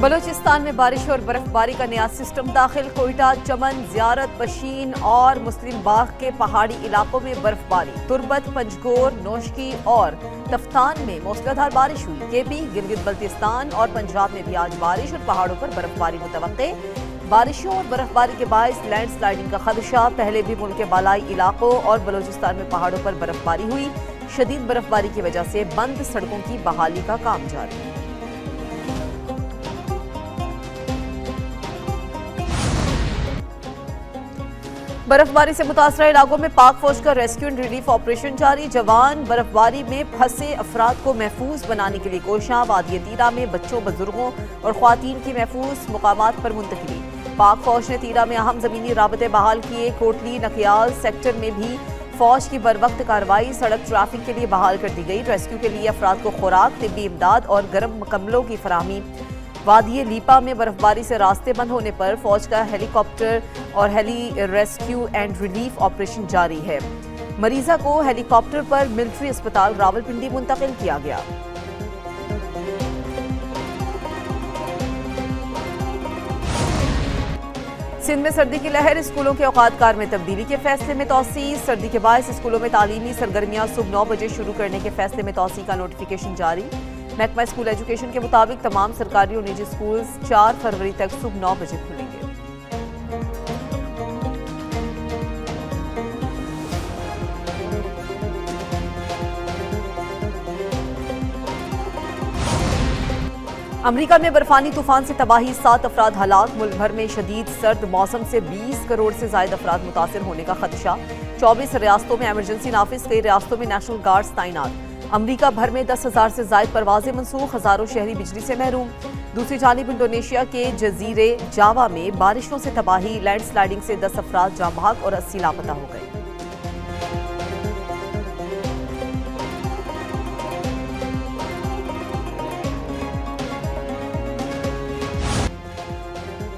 बलूचिस्तान में बारिश और बर्फबारी का नया सिस्टम दाखिल। कोयटा, चमन, जियारत, बशीन और मुस्लिम बाग के पहाड़ी इलाकों में बर्फबारी। तुर्बत, पंजगोर, नौशकी और तफ्तान में मूसलाधार बारिश हुई। केपी, गिलगित बल्तिस्तान और पंजाब में भी आज बारिश और पहाड़ों पर बर्फबारी मुतवक्के। बारिशों और बर्फबारी के बायस लैंडस्लाइडिंग का खदशा। पहले भी मुल्क के बालाई इलाकों और बलूचिस्तान में पहाड़ों पर बर्फबारी हुई। शदीद बर्फबारी की वजह से बंद सड़कों की बहाली का काम जारी है। बर्फबारी से मुतासरा इलाकों में पाक फौज का रेस्क्यू एंड रिलीफ ऑपरेशन जारी। जवान बर्फबारी में फंसे अफराद को महफूज बनाने के लिए कोशां। वादी तीरा में बच्चों, बुजुर्गों और ख्वातीन की महफूज मुकामात पर मुंतकिली। पाक फौज ने तीरा में अहम जमीनी राबते बहाल किए। कोटली नकियाल सेक्टर में भी फौज की बरवक्त कार्रवाई। सड़क ट्रैफिक के लिए बहाल कर दी गई। रेस्क्यू के लिए अफराद को खुराक, तिब्बी इमदाद और गर्म कम्बलों की फराहमी। वादी लीपा में बर्फबारी से रास्ते बंद होने पर फौज का हेलीकॉप्टर और heli rescue and relief operation जारी है। मरीजा को हेलीकॉप्टर पर मिलिट्री अस्पताल रावलपिंडी मुंतकिल किया गया। सिंध में सर्दी की लहर। स्कूलों के औकात कार में तब्दीली के फैसले में तौसी। सर्दी के बायस स्कूलों में तालीमी सरगर्मियां सुबह 9 बजे शुरू करने के फैसले में तौसी का नोटिफिकेशन जारी। महकमा स्कूल एजुकेशन के मुताबिक तमाम सरकारी और निजी स्कूल 4 फरवरी तक सुबह 9 बजे खुलेंगे। अमेरिका में बर्फानी तूफान से तबाही, 7 अफराद हलाक। मुल्क भर में शदीद सर्द मौसम से 20 करोड़ से ज्यादा अफराद मुतासिर होने का खदशा। 24 रियासतों में एमरजेंसी नाफिज। कई रियासतों में नेशनल गार्ड्स तैनात। अमरीका भर में 10,000 से ज्यादा परवाजें मनसूख। हजारों शहरी बिजली से महरूम। दूसरी जानिब इंडोनेशिया के जजीरे जावा में बारिशों से तबाही। लैंडस्लाइडिंग से 10 अफराद जाँ बहक और 80 लापता हो गए।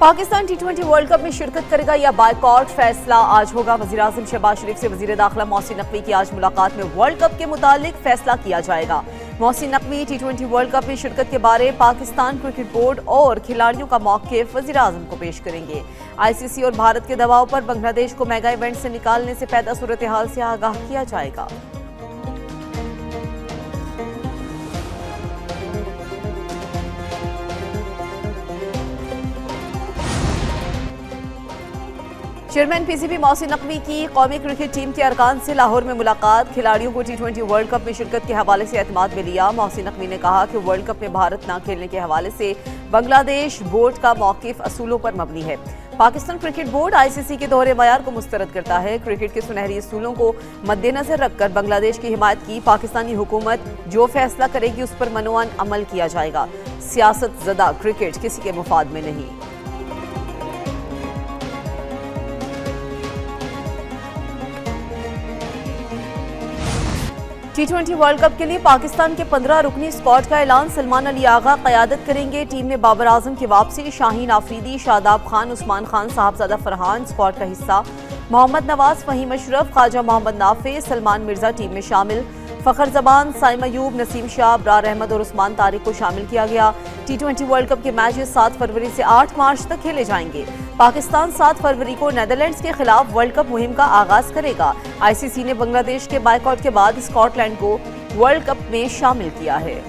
पाकिस्तान T20 वर्ल्ड कप में शिरकत करेगा या बायकॉट, फैसला आज होगा। वज़ीर-ए-आज़म शहबाज शरीफ से वज़ीर दाखिला मोहसिन नकवी की आज मुलाकात में वर्ल्ड कप के मुतालिक फैसला किया जाएगा। Mohsin Naqvi T20 world cup में शिरकत के बारे पाकिस्तान क्रिकेट बोर्ड और खिलाड़ियों का मौक़िफ़ वज़ीर-ए-आज़म को पेश करेंगे। ICC और भारत के दबाव पर बांग्लादेश को मेगा इवेंट से निकालने से पैदा सूरत हाल से आगाह किया जाएगा। चेयरमैन PCB मोहसिन नकवी की कौमी क्रिकेट टीम के अरकान से लाहौर में मुलाकात। खिलाड़ियों को T20 वर्ल्ड कप में शिरकत के हवाले से एतमाद में लिया। मोहसिन नकवी ने कहा कि वर्ल्ड कप में भारत न खेलने के हवाले से बांग्लादेश बोर्ड का मौक़िफ़ असूलों पर मबनी है। पाकिस्तान क्रिकेट बोर्ड ICC के दोहरे मयार को मुस्तरद करता है। क्रिकेट के सुनहरी असूलों को मद्देनजर रखकर बांग्लादेश की हिमायत की। पाकिस्तानी हुकूमत जो फैसला करेगी उस पर मनोअन अमल किया जाएगा। सियासत ज़दा क्रिकेट किसी के मुफाद में नहीं। T20 वर्ल्ड कप के लिए पाकिस्तान के 15 रुकनी स्क्वाड का ऐलान। सलमान अली आगा क़यादत करेंगे। टीम में बाबर आजम की वापसी। शाहीन आफरीदी, शादाब खान, उस्मान खान, साहबजादा फरहान स्क्वाड का हिस्सा। मोहम्मद नवाज, फ़हीम अशरफ, ख्वाजा मोहम्मद नाफे, सलमान मिर्जा टीम में शामिल। फ़खर जबान, साइम अयूब, नसीम शाह, अबरार अहमद और उस्मान तारिक को शामिल किया गया। T20 वर्ल्ड कप के मैचेस 7 फरवरी से 8 मार्च तक खेले जाएंगे। पाकिस्तान 7 फरवरी को नीदरलैंड्स के खिलाफ वर्ल्ड कप मुहिम का आगाज करेगा। ICC ने बांग्लादेश के बायकॉट के बाद स्कॉटलैंड को वर्ल्ड कप में शामिल किया है।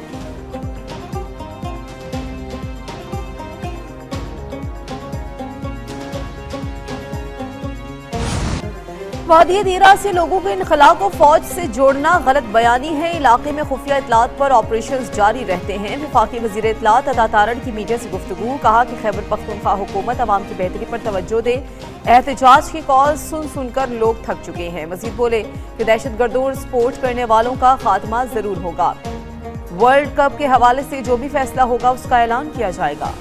वादी दीरा से लोगों के इनखला को फौज से जोड़ना गलत बयानी है। इलाके में खुफिया इतलात पर ऑपरेशंस जारी रहते हैं। वफाकी वज़ीर इतलात अता तारण की मीडिया से गुफ्तगू। कहा कि खैबर पख्तूनख्वा हुकूमत अवाम की बेहतरी पर तवज्जो दे। एहतजाज की कॉल सुन सुनकर लोग थक चुके हैं। मजीद बोले कि दहशतगर्दों और सपोर्ट करने वालों का खात्मा जरूर होगा। वर्ल्ड कप के हवाले से जो भी फैसला होगा उसका ऐलान किया जाएगा।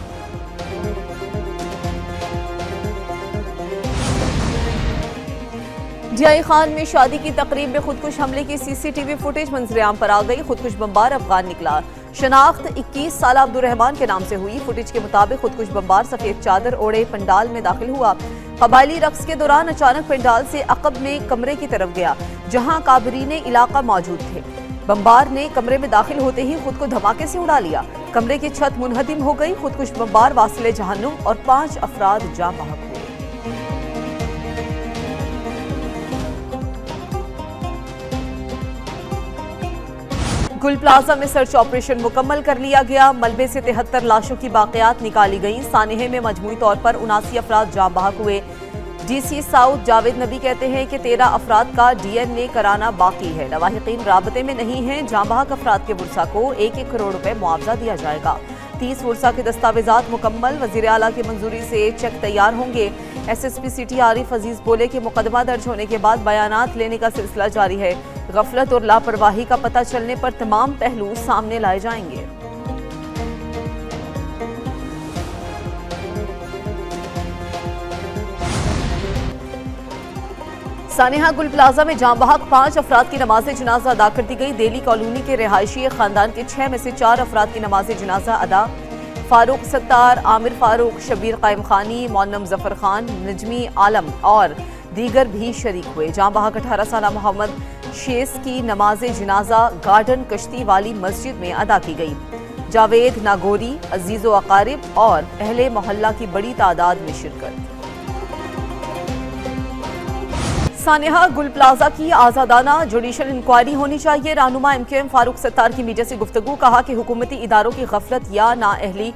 जियाई खान में शादी की तकरीब में खुदकुश हमले की CCTV फुटेज मंजरेआम पर आ गई। खुदकुश बमबार अफगान निकला। शनाख्त 21 साल अब्दुर्रहमान के नाम से हुई। फुटेज के मुताबिक खुदकुश बमबार सफेद चादर ओढ़े पंडाल में दाखिल हुआ। कबायली रक्स के दौरान अचानक पंडाल से अकब में कमरे की तरफ गया जहां काबरीने इलाका मौजूद थे। बमबार ने कमरे में दाखिल होते ही खुद को धमाके से उड़ा लिया। कमरे की छत मुनहदिम हो गई। खुदकुश बमबार वासिले जहन्नुम और 5 अफराद जान बहक हुए। गुल प्लाजा में सर्च ऑपरेशन मुकम्मल कर लिया गया। मलबे से 73 लाशों की बाकियात निकाली गई। सानेहे में मजमूई तौर पर 79 अफराद जान बहक हुए। डीसी साउथ जावेद नबी कहते हैं कि 13 अफराद का DNA कराना बाकी है। लवाहिकीन राबते में नहीं हैं। जान बहक अफराद के बुरसा को 1-1 करोड़ रुपए मुआवजा दिया जाएगा। 30 बुरसा के दस्तावेजात मुकम्मल। वजीर आला की मंजूरी से चेक तैयार होंगे। SSP सिटी आरिफ अजीज बोले कि मुकदमा दर्ज होने के बाद बयानात लेने का सिलसिला जारी है। गफलत और लापरवाही का पता चलने पर तमाम पहलू सामने लाए जाएंगे। सानेहा गुल प्लाजा में जान बहक 5 अफराद की नमाज जनाजा अदा कर दी गई। देली कॉलोनी के रिहायशी खानदान के 6 में से 4 अफराद की नमाज जनाजा अदा। फारूक सत्तार, आमिर फारूक, शबीर कायम खानी, मोन्नम जफर खान, नजमी आलम और दीगर भी शरीक हुए। जान बहक 18 साल मोहम्मद शेस की नमाज जनाजा गार्डन कश्ती वाली मस्जिद में अदा की गई। जावेद, नागोरी, अजीजो अकारिब और अहले मोहल्ला की बड़ी तादाद में शिरकत। सानेहा गुल प्लाजा की आजादाना जुडिशल इंक्वायरी होनी चाहिए। रहनुमा MQM फारूक सत्तार की मीडिया से गुफ्तगू। कहा कि हुकूमती इदारों की गफलत या नाअहली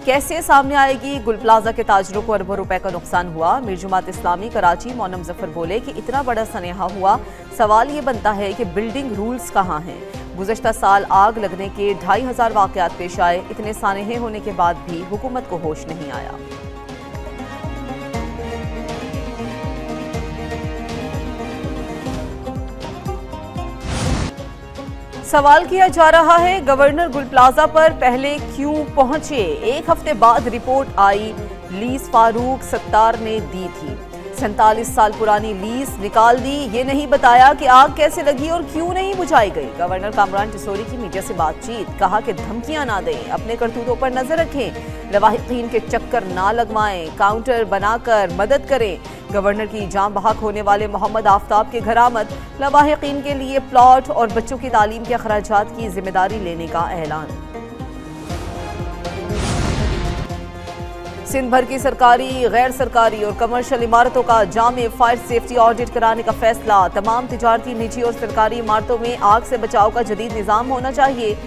कैसे सामने आएगी। गुल प्लाजा के ताजरों को अरबों रुपए का नुकसान हुआ। मीर जमात इस्लामी कराची मोनम जफर बोले कि इतना बड़ा सनेहा हुआ, सवाल ये बनता है कि बिल्डिंग रूल्स कहाँ हैं। गुज़श्ता साल आग लगने के 2500 वाकयात पेश आए। इतने सानेहे होने के बाद भी हुकूमत को होश नहीं आया। सवाल किया जा रहा है गवर्नर गुल प्लाजा पर पहले क्यों पहुंचे। 1 हफ्ते बाद रिपोर्ट आई, लीज फारूक सत्तार ने दी थी। 47 साल पुरानी लीज निकाल दी। ये नहीं बताया कि आग कैसे लगी और क्यों नहीं बुझाई गई। गवर्नर कामरान टिसोरी की मीडिया से बातचीत। कहा कि धमकियां ना दें, अपने करतूतों पर नजर रखें, लवाहिकीन के चक्कर ना लगवाएं, काउंटर बनाकर मदद करें। गवर्नर की जान बहक होने वाले मोहम्मद आफ्ताब के घर आमद। लवाहिकीन के लिए प्लॉट और बच्चों की तालीम के अखराजात की जिम्मेदारी लेने का ऐलान। सिंध भर की सरकारी, गैर सरकारी और कमर्शियल इमारतों का जामे फायर सेफ्टी ऑडिट कराने का फैसला। तमाम तिजारती, निजी और सरकारी इमारतों में आग से बचाव का जदीद निज़ाम होना चाहिए।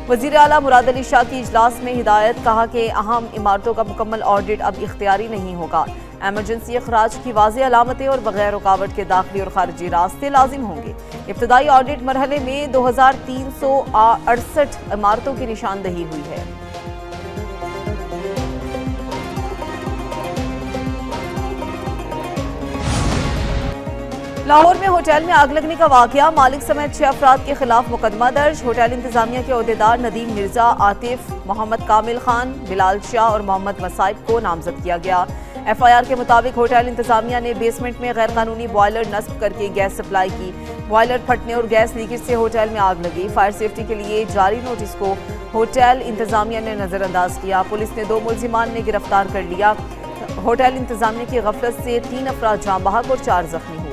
वज़ीर आला मुराद अली शाह की इजलास में हिदायत। कहा कि अहम इमारतों का मुकम्मल ऑडिट अब इख्तियारी नहीं होगा। एमरजेंसी अखराज की वाज़ेह अलामतें और बगैर रुकावट के दाखिली और खारजी रास्ते लाजिम होंगे। इब्तदाई ऑडिट मरहले में 2368 इमारतों की निशानदही हुई है। लाहौर में होटल में आग लगने का वाकया। मालिक समेत 6 अफराद के खिलाफ मुकदमा दर्ज। होटल इंतजामिया के ओहदेदार नदीम मिर्जा, आतिफ, मोहम्मद कामिल खान, बिलाल शाह और मोहम्मद मसाइब को नामजद किया गया। FIR के मुताबिक होटल इंतजामिया ने बेसमेंट में गैर कानूनी बॉयलर नस्ब करके गैस सप्लाई की। बॉयलर फटने और गैस लीकेज से होटल में आग लगी। फायर सेफ्टी के लिए जारी नोटिस को होटल इंतजामिया ने नजरअंदाज किया। पुलिस ने 2 मुलजिमान ने गिरफ्तार कर लिया। होटल इंतजामिया की गफलत से 3 अफराद जान बहक और 4 जख्मी हुए।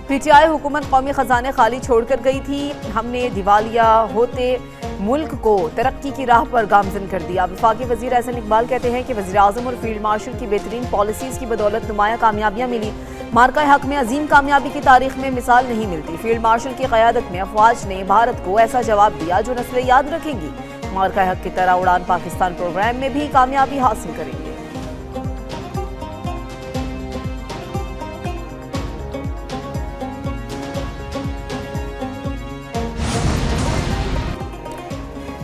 PTI हुकूमत कौमी खजाने खाली छोड़कर गई थी। हमने दिवालिया होते मुल्क को तरक्की की राह पर गामजन कर दिया। वफाकी वजीर एहसन इकबाल कहते हैं कि वज़ीर आज़म और फील्ड मार्शल की बेहतरीन पॉलिसीज़ की बदौलत नुमाया कामयाबियाँ मिली। मार्का हक में अजीम कामयाबी की तारीख में मिसाल नहीं मिलती। फील्ड मार्शल की क़यादत में अफवाज ने भारत को ऐसा जवाब दिया जो नस्लें याद रखेंगी। मार्का हक की तरह उड़ान पाकिस्तान प्रोग्राम में भी कामयाबी हासिल करेंगे।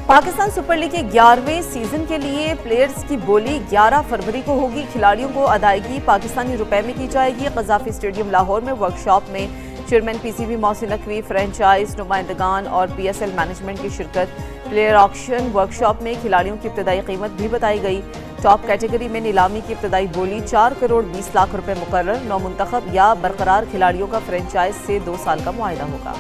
पाकिस्तान सुपर लीग के 11वें सीजन के लिए प्लेयर्स की बोली 11 फरवरी को होगी। खिलाड़ियों को अदायगी पाकिस्तानी रुपए में की जाएगी। कज़ाफी स्टेडियम लाहौर में वर्कशॉप में chairman PCB Mohsin Naqvi, franchise नुमाइंदगान और PSL मैनेजमेंट की शिरकत। प्लेयर ऑक्शन वर्कशॉप में खिलाड़ियों की इब्तदाई कीमत भी बताई गई। टॉप कैटेगरी में नीलामी की इब्तदाई बोली 4 करोड़ 20 लाख रुपए मुकर्रर। 9 मुंतखब या बरकरार खिलाड़ियों का फ्रेंचाइज से 2 साल का मुआहदा होगा।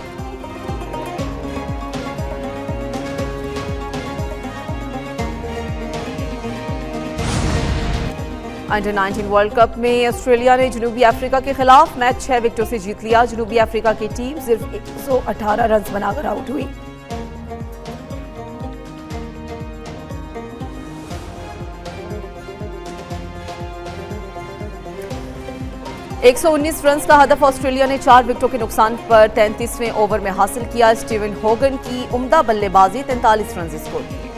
अंडर 19 वर्ल्ड कप में ऑस्ट्रेलिया ने जनूबी अफ्रीका के खिलाफ मैच 6 विकेटों से जीत लिया। जनूबी अफ्रीका की टीम सिर्फ 118 रन बनाकर आउट हुई। एक 119 रन का हदफ ऑस्ट्रेलिया ने 4 विकेटों के नुकसान पर 33वें ओवर में हासिल किया। स्टीवन होगन की उम्दा बल्लेबाजी 43 रन स्कोर किए।